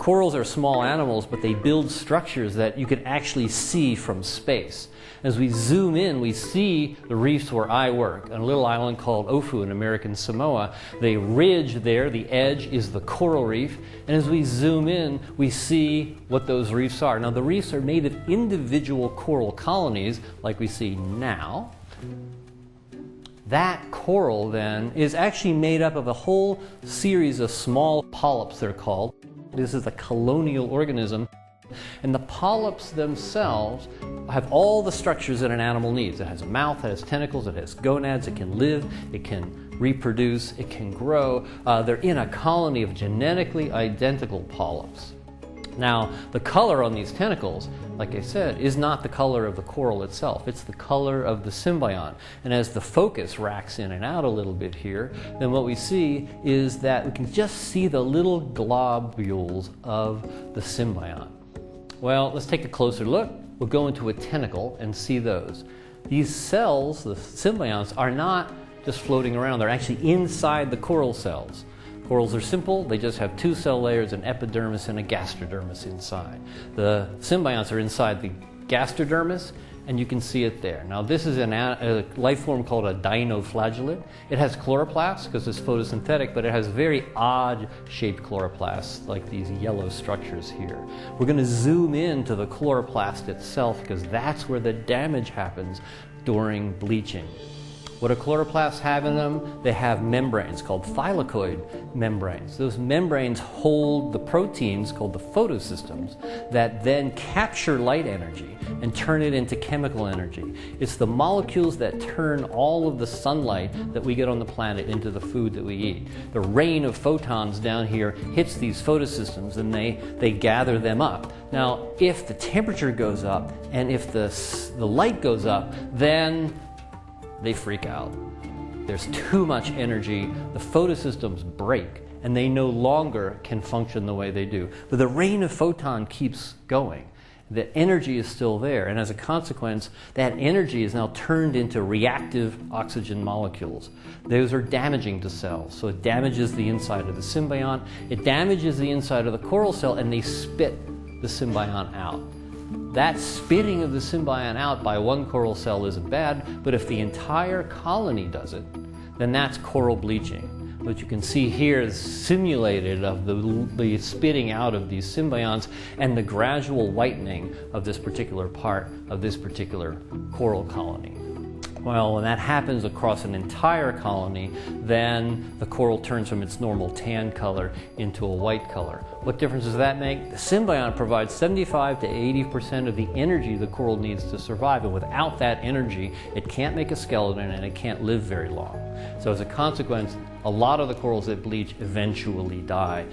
Corals are small animals, but they build structures that you can actually see from space. As we zoom in, we see the reefs where I work, on a little island called Ofu in American Samoa. The ridge there, the edge, is the coral reef. And as we zoom in, we see what those reefs are. Now, the reefs are made of individual coral colonies, like we see now. That coral, then, is actually made up of a whole series of small polyps, they're called. This is a colonial organism. And the polyps themselves have all the structures that an animal needs. It has a mouth, it has tentacles, it has gonads, it can live, it can reproduce, it can grow. They're in a colony of genetically identical polyps. Now, the color on these tentacles, like I said, is not the color of the coral itself. It's the color of the symbiont. And as the focus racks in and out a little bit here, then what we see is that we can just see the little globules of the symbiont. Well, let's take a closer look. We'll go into a tentacle and see those. These cells, the symbionts, are not just floating around. They're actually inside the coral cells. Corals are simple. They just have two cell layers, an epidermis and a gastrodermis inside. The symbionts are inside the gastrodermis, and you can see it there. Now, this is a life form called a dinoflagellate. It has chloroplasts because it's photosynthetic, but it has very odd shaped chloroplasts, like these yellow structures here. We're going to zoom in to the chloroplast itself because that's where the damage happens during bleaching. What do chloroplasts have in them? They have membranes called thylakoid membranes. Those membranes hold the proteins called the photosystems that then capture light energy and turn it into chemical energy. It's the molecules that turn all of the sunlight that we get on the planet into the food that we eat. The rain of photons down here hits these photosystems and they gather them up. Now, if the temperature goes up and if the light goes up, then they freak out. There's too much energy, the photosystems break, and they no longer can function the way they do. But the rain of photon keeps going. The energy is still there, and as a consequence, that energy is now turned into reactive oxygen molecules. Those are damaging to cells, so it damages the inside of the symbiont, it damages the inside of the coral cell, and they spit the symbiont out. That spitting of the symbiont out by one coral cell isn't bad, but if the entire colony does it, then that's coral bleaching. What you can see here is simulated of the spitting out of these symbionts and the gradual whitening of this particular part of this particular coral colony. Well, when that happens across an entire colony, then the coral turns from its normal tan color into a white color. What difference does that make? The symbiont provides 75 to 80% of the energy the coral needs to survive, and without that energy, it can't make a skeleton and it can't live very long. So as a consequence, a lot of the corals that bleach eventually die.